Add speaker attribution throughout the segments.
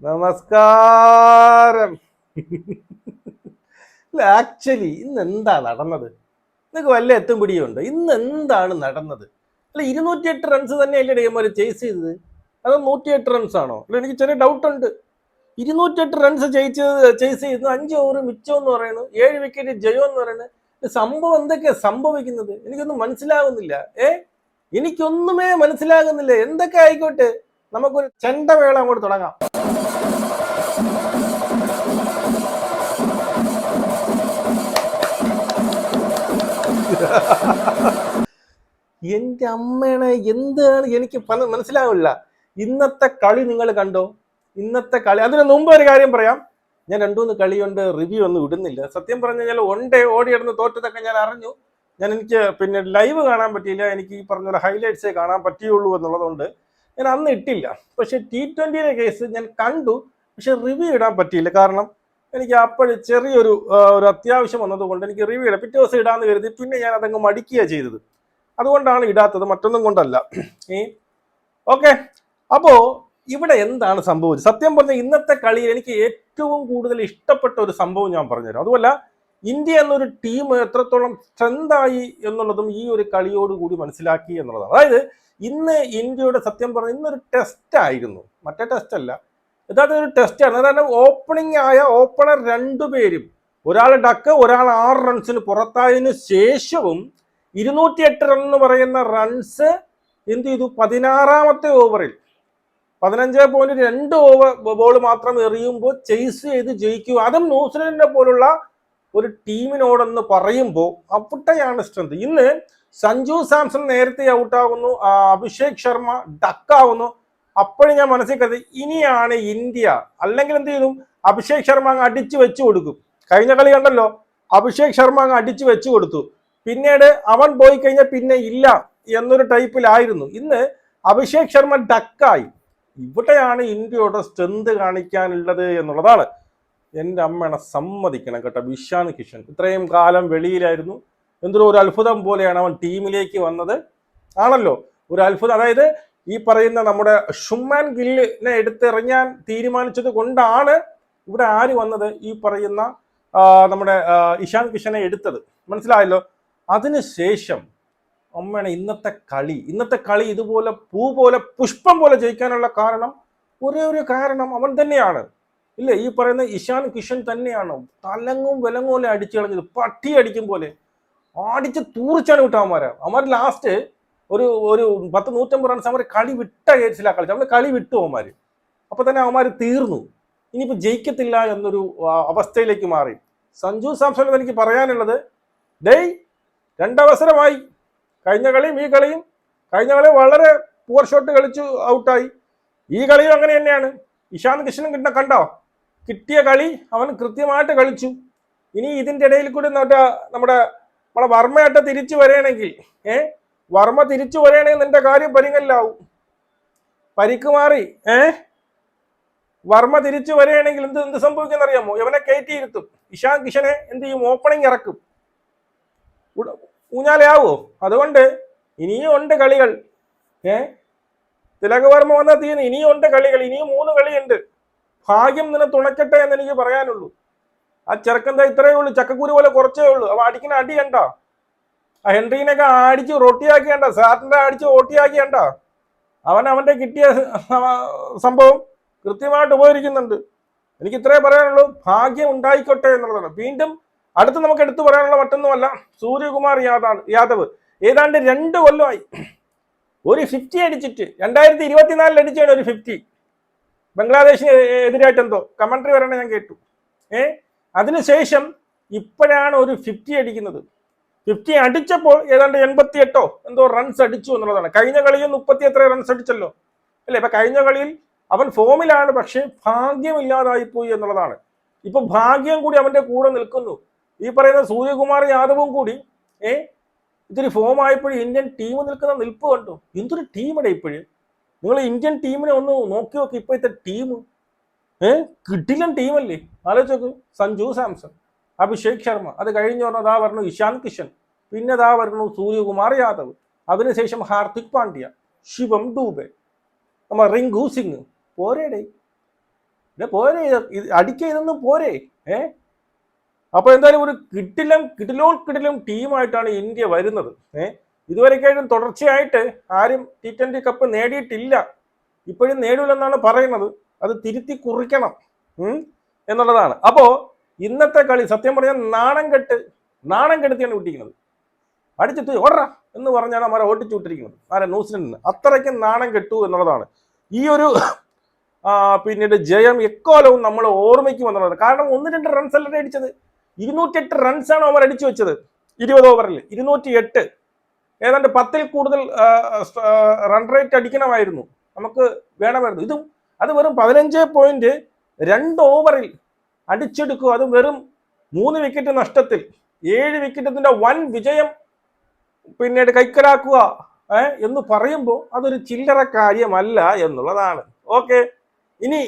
Speaker 1: നമസ്കാരം. അല്ല, ആക്ച്വലി ഇന്ന് എന്താ നടന്നത്? നിങ്ങൾക്ക് വല്ല എത്തും പിടിയുണ്ട്? ഇന്ന് എന്താണ് നടന്നത്? അല്ല, 208 റൺസ് തന്നെയല്ലേ ഡേമാർ ചേസ് ചെയ്തത്? അതോ 108 റൺസ് ആണോ? അല്ല, എനിക്ക് ചെറിയ ഡൗട്ട് ഉണ്ട്. 208 റൺസ് ചേസ് ചെയ്യുന്നു, 5 ഓവർ മിച്ചം എന്ന് പറയുന്നു, 7 വിക്കറ്റ് ജയം എന്ന് പറയുന്നത്. സംഭവം എന്തൊക്കെയാ സംഭവിക്കുന്നത്? എനിക്കൊന്നും മനസ്സിലാകുന്നില്ല. എനിക്കൊന്നുമേ മനസ്സിലാകുന്നില്ല. എന്തൊക്കെ ആയിക്കോട്ടെ, നമുക്കൊരു ചെണ്ടവേള അങ്ങോട്ട് തുടങ്ങാം. എന്റെ അമ്മേനെ, എന്താണ് എനിക്ക് മനസ്സിലാവില്ല. ഇന്നത്തെ കളി നിങ്ങൾ കണ്ടോ? ഇന്നത്തെ കളി, അതിന് മുമ്പ് ഒരു കാര്യം പറയാം. ഞാൻ 2-3 കളി കൊണ്ട് റിവ്യൂ ഒന്നും ഇടുന്നില്ല. സത്യം പറഞ്ഞു കഴിഞ്ഞാൽ ഡേ ഓടിയിടുന്ന തോറ്റതൊക്കെ ഞാൻ അറിഞ്ഞു. എനിക്ക് പിന്നെ ലൈവ് കാണാൻ പറ്റിയില്ല. എനിക്ക് ഈ പറഞ്ഞ ഹൈലൈറ്റ്സേ കാണാൻ പറ്റിയുള്ളൂ എന്നുള്ളതുകൊണ്ട് ഞാൻ അന്ന് ഇട്ടില്ല. പക്ഷെ T20 കേസ് ഞാൻ കണ്ടു, പക്ഷെ റിവ്യൂ ഇടാൻ പറ്റിയില്ല. കാരണം എനിക്ക് അപ്പോഴും ചെറിയൊരു അത്യാവശ്യം വന്നതുകൊണ്ട് എനിക്ക് റിവ്യൂ ഇടാം. പിറ്റേ ദിവസം ഇടാന്ന് കരുതി പിന്നെ ഞാൻ അതങ്ങ് മടിക്കുകയാണ് ചെയ്തത്. അതുകൊണ്ടാണ് ഇടാത്തത്, മറ്റൊന്നും കൊണ്ടല്ല. ഓക്കെ, അപ്പോ ഇവിടെ എന്താണ് സംഭവിച്ചത്? സത്യം പറഞ്ഞ ഇന്നത്തെ കളിയിൽ എനിക്ക് ഏറ്റവും കൂടുതൽ ഇഷ്ടപ്പെട്ട ഒരു സംഭവം ഞാൻ പറഞ്ഞുതരാം. അതുമല്ല, ഇന്ത്യ എന്നൊരു ടീം എത്രത്തോളം സ്ട്രെങ്ത് ആയി എന്നുള്ളതും ഈ ഒരു കളിയോടുകൂടി മനസ്സിലാക്കി എന്നുള്ളതാണ്. അതായത് ഇന്ന് ഇന്ത്യയുടെ, സത്യം പറഞ്ഞ ഇന്നൊരു ടെസ്റ്റ് ആയിരുന്നു, മറ്റേ ടെസ്റ്റ് അല്ല, യഥാർത്ഥ ഒരു ടെസ്റ്റാണ്. അതായത് ഓപ്പണിംഗ് ആയ ഓപ്പണർ രണ്ടുപേരും, ഒരാൾ ഡക്ക്, ഒരാൾ 6 റൺസിന് പുറത്തായതിനു ശേഷവും 208 റൺ എന്ന് പറയുന്ന റൺസ് എന്ത് ചെയ്തു? 16ാമത്തെ ഓവറിൽ 15.2 ബോൾ മാത്രം എറിയുമ്പോൾ ചേസ് ചെയ്ത് ജയിക്കുക, അതും ന്യൂസിലൻഡിനെ പോലുള്ള ഒരു ടീമിനോടെന്ന് പറയുമ്പോൾ അവിടെയാണ് സ്ട്രെങ്ത്. ഇന്ന് സഞ്ജു സാംസൺ നേരത്തെ ഔട്ടാകുന്നു, അഭിഷേക് ശർമ്മ ഡക്കാവുന്നു. അപ്പോഴും ഞാൻ മനസ്സിൽ കരുതി ഇനിയാണ് ഇന്ത്യ, അല്ലെങ്കിൽ എന്ത് ചെയ്തു? അഭിഷേക് ശർമ്മ അങ്ങ് അടിച്ചു വെച്ചു കൊടുക്കും. കഴിഞ്ഞ കളി കണ്ടല്ലോ, അഭിഷേക് ശർമ്മ അങ്ങ് അടിച്ചു വെച്ചു കൊടുത്തു. പിന്നീട് അവൻ പോയി കഴിഞ്ഞാൽ പിന്നെ ഇല്ല എന്നൊരു ടൈപ്പിലായിരുന്നു. ഇന്ന് അഭിഷേക് ശർമ്മ ഡക്കായി. ഇവിടെയാണ് ഇന്ത്യയുടെ സ്ട്രെങ്ത് കാണിക്കാനുള്ളത് എന്നുള്ളതാണ്. എൻ്റെ അമ്മേനെ സമ്മതിക്കണം കേട്ടോ. ഇഷാൻ കിഷൻ ഇത്രയും കാലം വെളിയിലായിരുന്നു. എന്തൊരു ഒരു അത്ഭുതം പോലെയാണ് അവൻ ടീമിലേക്ക് വന്നത്. ആണല്ലോ, ഒരു അത്ഭുതം. അതായത് ഈ പറയുന്ന നമ്മുടെ ശുമാൻ ഗില്ലിനെ എടുത്തെറിഞ്ഞാൻ തീരുമാനിച്ചത് കൊണ്ടാണ് ഇവിടെ ആര് വന്നത്? ഈ പറയുന്ന നമ്മുടെ ഇഷാൻ കിഷനെ എടുത്തത്. മനസ്സിലായല്ലോ. അതിനുശേഷം അമ്മയാണ് ഇന്നത്തെ കളി ഇതുപോലെ പൂ പോലെ പുഷ്പം പോലെ ജയിക്കാനുള്ള കാരണം, ഒരേ ഒരു കാരണം അവൻ തന്നെയാണ്. ഇല്ലേ, ഈ പറയുന്ന ഇഷാൻ കിഷൻ തന്നെയാണ്. തലങ്ങും വിലങ്ങും അടിച്ചു കളഞ്ഞത്, പട്ടി അടിക്കും പോലെ അടിച്ച് തൂറിച്ചാണ് വിട്ടവന്മാരെ. അവന്മാർ ലാസ്റ്റ് ഒരു 100-150 റൺസ് അവർ കളി വിട്ട കേസിലാണ് കളിച്ചത്. അവർ കളി വിട്ടു അവന്മാര്. അപ്പൊ തന്നെ അവന്മാർ തീർന്നു. ഇനിയിപ്പോ ജയിക്കത്തില്ല എന്നൊരു അവസ്ഥയിലേക്ക് മാറി. സഞ്ജു സാംസൺ എനിക്ക് പറയാനുള്ളത്, രണ്ടവസരമായി. കഴിഞ്ഞ കളിയും ഈ കളിയും. കഴിഞ്ഞ കളി വളരെ പുവർ ഷോട്ട് കളിച്ചു ഔട്ടായി. ഈ കളിയും അങ്ങനെ തന്നെയാണ്. ഇഷാൻ കിഷനും കണ്ടോ, കിട്ടിയ കളി അവൻ കൃത്യമായിട്ട് കളിച്ചു. ഇനി ഇതിന്റെ ഇടയിൽ കൂടി നമ്മുടെ വർമ്മയായിട്ട് തിരിച്ചു വരികയാണെങ്കിൽ, വർമ്മ തിരിച്ചു വരികയാണെങ്കിൽ നിന്റെ കാര്യം പരിങ്ങല്ലാവും. പരിക്ക് മാറി വർമ്മ തിരിച്ചു വരികയാണെങ്കിൽ എന്ത് സംഭവിക്കുന്ന അറിയാമോ? ഇവനെ കയറ്റിയിരുത്തും. ഇഷാൻ കിഷനെ എന്ത് ചെയ്യും? ഓപ്പണിംഗ് ഇറക്കും. ഊഞ്ഞാലയാവോ? അതുകൊണ്ട് ഇനിയും ഉണ്ട് കളികൾ. തിലക് വർമ്മ വന്നാൽ തീർന്നു. ഇനിയും ഉണ്ട് കളികൾ, ഇനിയും 3 കളിയുണ്ട്. ഭാഗ്യം നിന്നെ തുണക്കട്ടെ എന്ന് എനിക്ക് പറയാനുള്ളൂ. ആ ചെറുക്കന്താ ഇത്രയേ ഉള്ളൂ, ചക്കക്കൂരി പോലെ കുറച്ചേ ഉള്ളൂ. അവ അടിക്കുന്ന അടി കണ്ട, ആ ഹെൻറിനൊക്കെ അടിച്ച് റൊട്ടിയാക്കി കണ്ട, സാറിന്റെ അടിച്ച് റൊട്ടിയാക്കി കണ്ട. അവന്റെ കിട്ടിയ സംഭവം കൃത്യമായിട്ട് ഉപകരിക്കുന്നുണ്ട്. എനിക്ക് ഇത്രേ പറയാനുള്ളൂ. ഭാഗ്യം ഉണ്ടായിക്കോട്ടെ എന്നുള്ളതാണ്. വീണ്ടും അടുത്ത് നമുക്ക് എടുത്തു പറയാനുള്ള മറ്റൊന്നുമല്ല, സൂര്യകുമാർ യാദവ് ഏതാണ്ട് 2 കൊല്ലമായി ഒരു 50 അടിച്ചിട്ട്. 2024 അടിച്ചാണ് ഒരു 50. ബംഗ്ലാദേശിന് എതിരായിട്ട് എന്തോ കമന്ററി വരണ ഞാൻ കേട്ടു. അതിനുശേഷം ഇപ്പോഴാണ് ഒരു 50 അടിക്കുന്നത്. 50 അടിച്ചപ്പോൾ ഏതാണ്ട് 88 എന്തോ റൺസ് അടിച്ചു എന്നുള്ളതാണ്. കഴിഞ്ഞ കളിയിൽ 30 എത്ര റൺസ് അടിച്ചല്ലോ അല്ലെ. ഇപ്പൊ കഴിഞ്ഞ കളിയിൽ അവൻ ഫോമിലാണ്, പക്ഷെ ഭാഗ്യമില്ലാതായി പോയി എന്നുള്ളതാണ്. ഇപ്പൊ ഭാഗ്യം കൂടി അവന്റെ കൂടെ നിൽക്കുന്നു. ഈ പറയുന്ന സൂര്യകുമാർ യാദവും കൂടി ഇതൊരു ഫോം ആയപ്പോഴും ഇന്ത്യൻ ടീം നിൽക്കുന്ന നിൽപ്പ് കണ്ടു. എന്തൊരു ടീമിടെ ഇപ്പോഴും. നിങ്ങൾ ഇന്ത്യൻ ടീമിനെ ഒന്ന് നോക്കി നോക്കി. ഇപ്പോഴത്തെ ടീം കിടിലൻ ടീമല്ലേ. ആലോചിച്ച് നോക്ക്. സഞ്ജു സാംസൺ, അഭിഷേക് ശർമ്മ, അത് കഴിഞ്ഞു പറഞ്ഞാൽ അതാ പറഞ്ഞു ഇഷാൻ കിഷൻ, പിന്നെ അതാ പറഞ്ഞു സൂര്യകുമാർ യാദവ്, അതിനുശേഷം ഹാർദിക് പാണ്ഡ്യ, ശിവം ഡൂബെ, റിങ്കു സിംഗ്. പോരേടേ പോരെ, അടിക്ക ഇതൊന്നും പോരെ. അപ്പൊ എന്തായാലും ഒരു കിടിലം ടീമായിട്ടാണ് ഇന്ത്യ വരുന്നത്. ഇതുവരെക്കാളും തുടർച്ചയായിട്ട് ആരും T20 കപ്പ് നേടിയിട്ടില്ല, ഇപ്പോഴും നേടില്ലെന്നാണ് പറയുന്നത്. അത് തിരുത്തി കുറിക്കണം എന്നുള്ളതാണ്. അപ്പോ ഇന്നത്തെ കളി സത്യം പറഞ്ഞാൽ നാണം കെടുത്തിയാണ് വിട്ടിരിക്കുന്നത്. അടിച്ചിട്ട് ഓടറ എന്ന് പറഞ്ഞാണ് അവരെ ഓട്ടിച്ചു വിട്ടിരിക്കുന്നത് ന്യൂസിലൻഡിന്. അത്രയ്ക്ക് നാണം കെട്ടു എന്നുള്ളതാണ്. ഈ ഒരു പിന്നീട് ജയം എക്കാലവും നമ്മൾ ഓർമ്മയ്ക്ക് വന്നതാണ്. കാരണം 1-2 റൺസ് അല്ലേ അടിച്ചത്. 208 റൺസാണ് അവർ അടിച്ചു വെച്ചത് 20 ഓവറിൽ. 208, ഏതാണ്ട് 10ൽ കൂടുതൽ റൺ റേറ്റ് അടിക്കണമായിരുന്നു, നമുക്ക് വേണമായിരുന്നു. ഇതും അത് വെറും 15.2 ഓവറിൽ അടിച്ചെടുക്കുക. അത് വെറും 3 വിക്കറ്റ് നഷ്ടത്തിൽ 7 വിക്കറ്റത്തിന്റെ വൻ വിജയം പിന്നീട് കൈക്കലാക്കുക എന്ന് പറയുമ്പോൾ അതൊരു ചില്ലറ കാര്യമല്ല എന്നുള്ളതാണ്. ഓക്കെ, ഇനി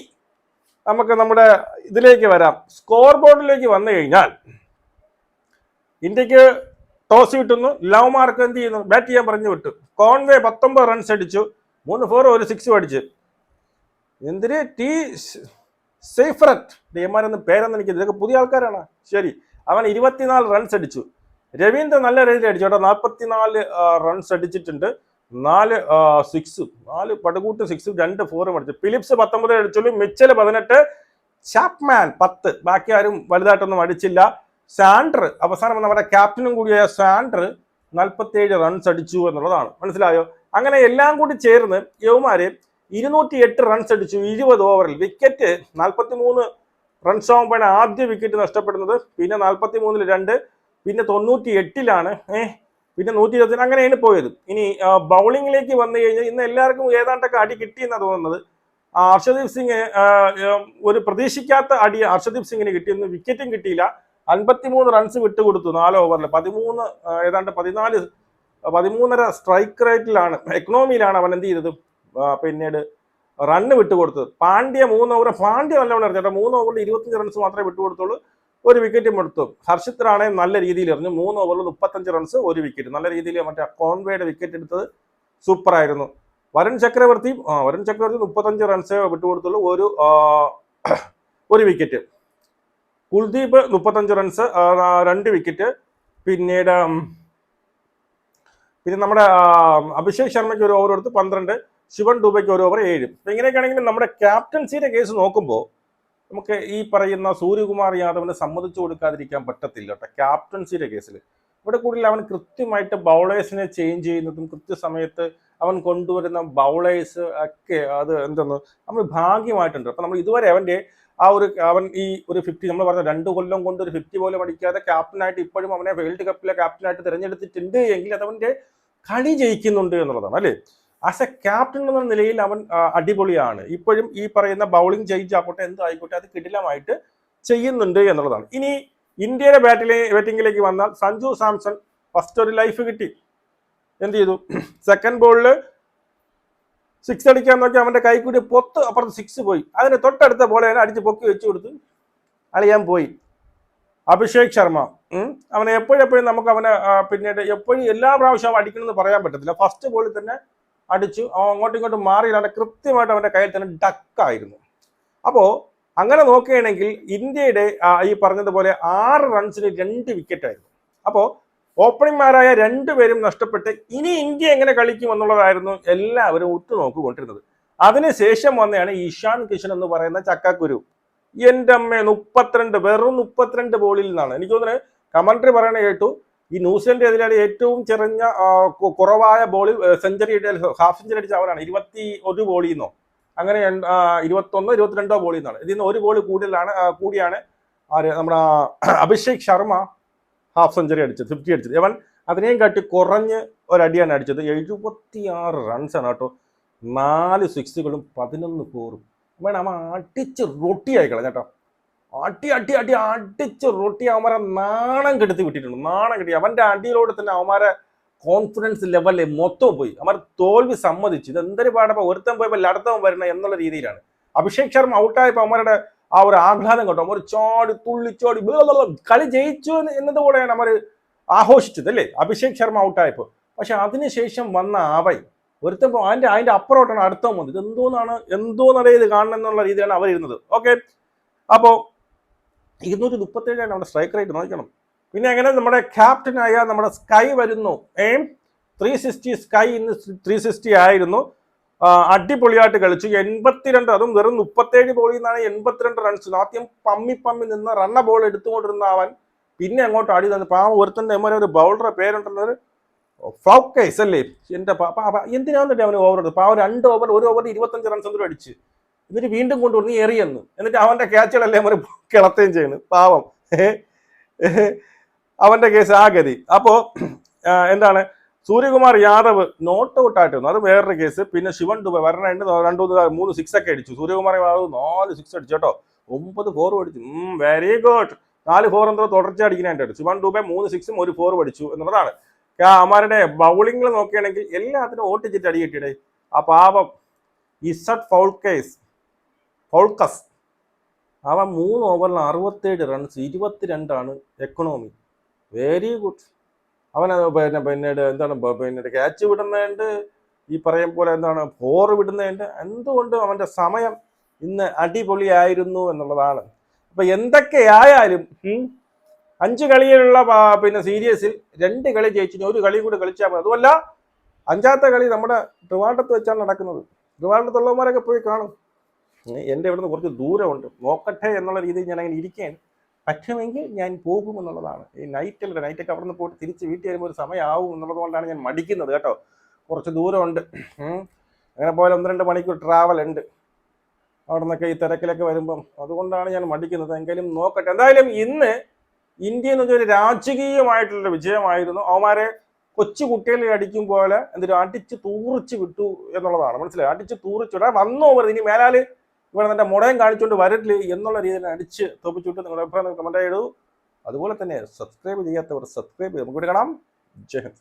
Speaker 1: നമുക്ക് നമ്മുടെ ഇതിലേക്ക് വരാം. സ്കോർ ബോർഡിലേക്ക് വന്നു കഴിഞ്ഞാൽ ഇന്ത്യക്ക് ടോസ് കിട്ടുന്നു. ലവ്മാർക്ക് എന്ത് ചെയ്യുന്നു? ബാറ്റ് ചെയ്യാൻ പറഞ്ഞു വിട്ടു. കോൺവേ 19 റൺസ് അടിച്ചു, 3 4 1 6 അടിച്ചു. എന്തിന് സേഫ്രറ്റ് ഡേമാരെന്ന് പേരെന്ന് എനിക്ക്, ഇതൊക്കെ പുതിയ ആൾക്കാരാണ്. ശരി, അവൻ 24 റൺസ് അടിച്ചു. രവീന്ദ്ര നല്ല രീതിയിൽ അടിച്ചു കേട്ടോ, 44 റൺസ് അടിച്ചിട്ടുണ്ട്. 4 6, 4 പടുകൂട്ട് 6, 2 4 അടിച്ചു. ഫിലിപ്സ് 19 അടിച്ചുള്ളൂ, മിച്ചൽ 18, ചാപ്മാൻ 10. ബാക്കി ആരും വലുതായിട്ടൊന്നും അടിച്ചില്ല. സാൻഡർ അവസാനം നമ്മുടെ ക്യാപ്റ്റനും കൂടിയായ സാൻഡർ 47 റൺസ് അടിച്ചു എന്നുള്ളതാണ്. മനസ്സിലായോ? അങ്ങനെ എല്ലാം കൂടി ചേർന്ന് യവമാര് 208 റൺസ് അടിച്ചു 20 ഓവറിൽ. വിക്കറ്റ് 43 റൺസ് ആകുമ്പോഴാണ് ആദ്യ വിക്കറ്റ് നഷ്ടപ്പെടുന്നത്. പിന്നെ 43-ൽ 2, പിന്നെ 98-ലാണ്, പിന്നെ 120. അങ്ങനെയാണ് പോയത്. ഇനി ബൗളിങ്ങിലേക്ക് വന്നു കഴിഞ്ഞാൽ ഇന്ന് എല്ലാവർക്കും ഏതാണ്ടൊക്കെ അടി കിട്ടിയെന്നാണ് തോന്നുന്നത്. ഹർഷദീപ് സിംഗ് ഒരു പ്രതീക്ഷിക്കാത്ത അടി ഹർഷദീപ് സിംഗിന് കിട്ടിയെന്ന്. വിക്കറ്റും കിട്ടിയില്ല. 53 റൺസ് വിട്ടുകൊടുത്തു 4 ഓവറിൽ. 13 ഏതാണ്ട് 13.5 സ്ട്രൈക്ക് റേറ്റിലാണ്, എക്കണോമിയിലാണ് അവൻ എന്ത് ചെയ്തത്, പിന്നീട് റണ്ണ് വിട്ടുകൊടുത്തത്. പാണ്ഡ്യ 3 ഓവർ, പാണ്ഡ്യ നല്ലവണ്ണം എറിഞ്ഞു. 3 ഓവറിൽ 25 റൺസ് മാത്രമേ വിട്ടുകൊടുത്തുള്ളൂ, 1 വിക്കറ്റും എടുത്തു. ഹർഷിത് റാണെ നല്ല രീതിയിൽ എറിഞ്ഞു, 3 ഓവറിൽ 35 റൺസ് 1 വിക്കറ്റ്. നല്ല രീതിയിൽ മറ്റേ കോൺവേയുടെ വിക്കറ്റ് എടുത്തത് സൂപ്പർ ആയിരുന്നു. വരുൺ ചക്രവർത്തി 35 റൺസ് വിട്ടുകൊടുത്തുള്ളൂ, 1 വിക്കറ്റ്. Kuldeep 35 runs 2 wicket. പിന്നെ നമ്മുടെ അഭിഷേക് ശർമ്മയ്ക്ക് 1 ഓവർ കൊടുത്ത് 12, ശിവൻ ദുബൈക്ക് 1 ഓവർ 7. അപ്പൊ ഇങ്ങനെയൊക്കെയാണെങ്കിൽ നമ്മുടെ ക്യാപ്റ്റൻസിയുടെ കേസ് നോക്കുമ്പോൾ നമുക്ക് ഈ പറയുന്ന സൂര്യകുമാർ യാദവിന് സമ്മതിച്ചു കൊടുക്കാതിരിക്കാൻ പറ്റത്തില്ല കേട്ടോ. ക്യാപ്റ്റൻസിയുടെ കേസിൽ ഇവിടെ കൂടുതൽ അവൻ കൃത്യമായിട്ട് ബൗളേഴ്സിനെ ചേഞ്ച് ചെയ്യുന്നതും കൃത്യസമയത്ത് അവൻ കൊണ്ടുവരുന്ന ബൗളേഴ്സ് ഒക്കെ അത് എന്തെന്ന് നമ്മൾ ഭാഗ്യമായിട്ടുണ്ട്. അപ്പൊ നമ്മൾ ഇതുവരെ അവൻ ഈ ഒരു 50, നമ്മൾ പറഞ്ഞ 2 കൊല്ലം കൊണ്ട് ഒരു 50 പോലും അടിക്കാതെ ക്യാപ്റ്റനായിട്ട് ഇപ്പോഴും അവനെ വേൾഡ് കപ്പിലെ ക്യാപ്റ്റനായിട്ട് തിരഞ്ഞെടുത്തിട്ടുണ്ട് എങ്കിൽ അത് അവന്റെ കളി ജയിക്കുന്നുണ്ട് എന്നുള്ളതാണ് അല്ലേ. ആസ് എ ക്യാപ്റ്റൻ എന്ന നിലയിൽ അവൻ അടിപൊളിയാണ്. ഇപ്പോഴും ഈ പറയുന്ന ബൗളിംഗ് ചേഞ്ച് ആക്കോട്ടെ എന്തായിക്കോട്ടെ അത് കിടിലമായിട്ട് ചെയ്യുന്നുണ്ട് എന്നുള്ളതാണ്. ഇനി ഇന്ത്യയുടെ ബാറ്റിങ്ങിലേക്ക് വന്നാൽ സഞ്ജു സാംസൺ ഫസ്റ്റ് ഒരു ലൈഫ് കിട്ടി. എന്ത് ചെയ്തു? സെക്കൻഡ് ബോളിൽ 6 അടിക്കാൻ നോക്കി, അവന്റെ കൈ കൂടി പൊത്ത് അപ്പുറത്ത് 6 പോയി. അതിന് തൊട്ടടുത്ത ബോളെ അടിച്ച് പൊക്കി വെച്ചു കൊടുത്ത് അളിയാൻ പോയി. അഭിഷേക് ശർമ്മ അവനെ എപ്പോഴും നമുക്ക് അവനെ പിന്നീട് എപ്പോഴും എല്ലാ പ്രാവശ്യവും അടിക്കണമെന്ന് പറയാൻ പറ്റത്തില്ല. ഫസ്റ്റ് ബോളിൽ തന്നെ അടിച്ചു, അവൻ അങ്ങോട്ടും ഇങ്ങോട്ടും മാറിയില്ല, കൃത്യമായിട്ട് അവന്റെ കയ്യിൽ തന്നെ ഡക്കായിരുന്നു. അപ്പോൾ അങ്ങനെ നോക്കുകയാണെങ്കിൽ ഇന്ത്യയുടെ ഈ പറഞ്ഞതുപോലെ 6 റൺസിന് 2 വിക്കറ്റായിരുന്നു. അപ്പോൾ ഓപ്പണിംഗ്മാരായ 2 പേരും നഷ്ടപ്പെട്ട് ഇനി ഇന്ത്യ എങ്ങനെ കളിക്കും എന്നുള്ളതായിരുന്നു എല്ലാവരും ഉറ്റുനോക്കിക്കൊണ്ടിരുന്നത്. അതിനുശേഷം വന്നതാണ് ഇഷാൻ കിഷൻ എന്ന് പറയുന്ന ചക്കക്കുരു. എൻ്റെ അമ്മ 32, വെറും 32 ബോളിൽ നിന്നാണ്. എനിക്ക് തോന്നുന്നത് കമന്ററി പറയണ കേട്ടു, ഈ ന്യൂസിലൻഡ് എതിരാളി ഏറ്റവും കുറവായ ബോളിൽ സെഞ്ചുറി ഹാഫ് സെഞ്ചുറി അടിച്ച അവനാണ്. 21 ബോളിൽ നിന്നോ അങ്ങനെ 21 22 ബോളിൽ നിന്നാണ്. ഇതിൽ നിന്ന് 1 ബോൾ കൂടിയാണ് നമ്മുടെ അഭിഷേക് ശർമ്മ ഹാഫ് സെഞ്ചുറി അടിച്ചത്, 50 അടിച്ചത്. അവൻ അതിനെയും കാട്ടി കുറഞ്ഞ് ഒരടിയാണ് അടിച്ചത്. 76 റൺസാണ് കേട്ടോ, 4 സിക്സുകളും 11 ഫോറും. അവൻ അടിച്ച് റൊട്ടിയായി കളഞ്ഞേട്ടോ. അടിച്ച് റൊട്ടി അവന്മാരെ നാണം കെടുത്തി വിട്ടിട്ടുണ്ട്. നാണം കെട്ടി അവന്റെ അടിയിലൂടെ തന്നെ അവന്മാരെ കോൺഫിഡൻസ് ലെവലിൽ മൊത്തം പോയി. അവർ തോൽവി സമ്മതിച്ചു. ഇത് എന്തൊരു പാടപ്പോൾ ഒരുത്തം പോയപ്പോൾ അടുത്തവൻ വരണം എന്നുള്ള രീതിയിലാണ്. അഭിഷേക് ശർമ്മ ഔട്ടായപ്പോൾ അവന്മാരുടെ ആ ഒരു ആഹ്ലാദം കേട്ടോ, അവർ തുള്ളിച്ചോടി കളി ജയിച്ചു എന്നതുകൂടെയാണ് അവർ ആഘോഷിച്ചത് അല്ലേ, അഭിഷേക് ശർമ്മ ഔട്ടായപ്പോൾ. പക്ഷെ അതിനുശേഷം വന്ന ഒരുത്തപ്പോൾ അതിന്റെ അപ്പുറമായിട്ടാണ് അടുത്തം വന്നത്. എന്തോന്നറിയ ഇത് കാണണം എന്നുള്ള രീതിയിലാണ് അവർ ഇരുന്നത്. ഓക്കെ, അപ്പോൾ 237 നമ്മുടെ സ്ട്രൈക്ക് റേറ്റ് നോക്കണം. പിന്നെ അങ്ങനെ നമ്മുടെ ക്യാപ്റ്റനായ നമ്മുടെ സ്കൈ വരുന്നു. 360 സ്കൈ ഇന്ന് 360 ആയിരുന്നു. അടിപൊളിയായിട്ട് കളിച്ചു. 82, അതും വെറും 37 ബോളിൽ നിന്നാണ് 82 റൺസ്. ആദ്യം പമ്മി നിന്ന് റണ്ണ ബോൾ എടുത്തുകൊണ്ടിരുന്ന അവൻ പിന്നെ അങ്ങോട്ട് അടി തന്നു. പാവം ഒരുത്തൻ്റെ ഒരു ബൗളറുടെ പേരുണ്ടെന്നത് ഫ്ലൗക്കേസ് അല്ലേ. എൻ്റെ എന്തിനാന്നിട്ട് അവന് ഓവർ എടുത്തു. പാവം 2 ഓവർ, 1 ഓവറിൽ 25 റൺസ് എന്തൊരു അടിച്ച്, എന്നിട്ട് വീണ്ടും കൊണ്ടുവന്ന് എറിയെന്ന്. എന്നിട്ട് അവന്റെ ക്യാച്ചുകളല്ലേ അവർ കിളത്തുകയും ചെയ്യുന്നു. പാവം അവന്റെ കേസ് ആ ഗതി. അപ്പോ എന്താണ്, സൂര്യകുമാർ യാദവ് നോട്ട് ഔട്ട് ആയിട്ടിരുന്നു, അത് വേറൊരു കേസ്. പിന്നെ ശിവൻ ദുബെ വരണുണ്ട്, 2-3 സിക്സ് ഒക്കെ അടിച്ചു. സൂര്യകുമാർ യാദവ് 4 സിക്സ് അടിച്ചു കേട്ടോ, 9 4 അടിച്ചു. Very good. 4 4 എന്തോ തുടർച്ച അടിക്കാനായിട്ട്. ശിവൻ ദുബെ 3 സിക്സും 1 4 അടിച്ചു എന്നുള്ളതാണ്. അവന്മാരുടെ ബൗളിംഗ് നോക്കുകയാണെങ്കിൽ എല്ലാത്തിനും ഓട്ടിച്ചിട്ട് അടി കിട്ടിയിടേ. ആ പാപം ഇസഡ് ഫൗൾക്കസ് അവൻ 3 ഓവറിൽ 67 റൺസ്, 22 എക്കണോമി. Very good. അവനത് പിന്നീട് എന്താണ് പിന്നീട് ക്യാച്ച് വിടുന്നതുണ്ട്, ഈ പറയും പോലെ എന്താണ് 4 വിടുന്നതുണ്ട്. എന്തുകൊണ്ട് അവന്റെ സമയം ഇന്ന് അടിപൊളിയായിരുന്നു എന്നുള്ളതാണ്. അപ്പൊ എന്തൊക്കെയായാലും 5 കളിയിലുള്ള പിന്നെ സീരീസിൽ 2 കളി ജയിച്ചു, 1 കളി കൂടി കളിച്ചാൽ മതി. അതുമല്ല 5ാമത്തെ കളി നമ്മുടെ ട്രിവാൻഡ്രത്ത് വെച്ചാണ് നടക്കുന്നത്. ട്രിവാൻഡ്രത്തുള്ളവന്മാരൊക്കെ പോയി കാണും. എൻ്റെ ഇവിടുന്ന് കുറച്ച് ദൂരമുണ്ട്, നോക്കട്ടെ എന്നുള്ള രീതിയിൽ ഞാൻ അങ്ങനെ ഇരിക്കുകയാണ്. പറ്റുമെങ്കിൽ ഞാൻ പോകുമെന്നുള്ളതാണ്. ഈ നൈറ്റൊക്കെ അവിടെ നിന്ന് പോയിട്ട് തിരിച്ച് വീട്ടിൽ വരുമ്പോൾ ഒരു സമയമാവും എന്നുള്ളത് കൊണ്ടാണ് ഞാൻ മടിക്കുന്നത് കേട്ടോ. കുറച്ച് ദൂരമുണ്ട്. അങ്ങനെ പോലെ 1-2 മണിക്കൂർ ട്രാവൽ ഉണ്ട് അവിടെ നിന്നൊക്കെ ഈ തിരക്കിലൊക്കെ വരുമ്പം. അതുകൊണ്ടാണ് ഞാൻ മടിക്കുന്നത്. എങ്കിലും നോക്കട്ടെ. എന്തായാലും ഇന്ന് ഇന്ത്യ എന്ന് വെച്ചാൽ ഒരു രാജകീയമായിട്ടുള്ള വിജയമായിരുന്നു. അവന്മാരെ കൊച്ചു കുട്ടികളെ അടിക്കും പോലെ എന്തൊരു അടിച്ച് തൂറിച്ച് വിട്ടു എന്നുള്ളതാണ്. മനസ്സിലായി, അടിച്ച് തൂറിച്ചുവിടാ വന്നോ അവർ ഇനി മേലാൽ ഇവിടെ നിന്റെ മുടയം കാണിച്ചുകൊണ്ട് വരില്ലേ എന്നുള്ള രീതിയിൽ അടിച്ച് തോപ്പിച്ചുവിട്ട് നിങ്ങളുടെ അഭിപ്രായം കമന്റ് ചെയ്തു. അതുപോലെ തന്നെ സബ്സ്ക്രൈബ് ചെയ്യാത്തവർ സബ്സ്ക്രൈബ് ചെയ്ത് നമുക്ക് കാണാം. ജയ് ഹിന്ദ്.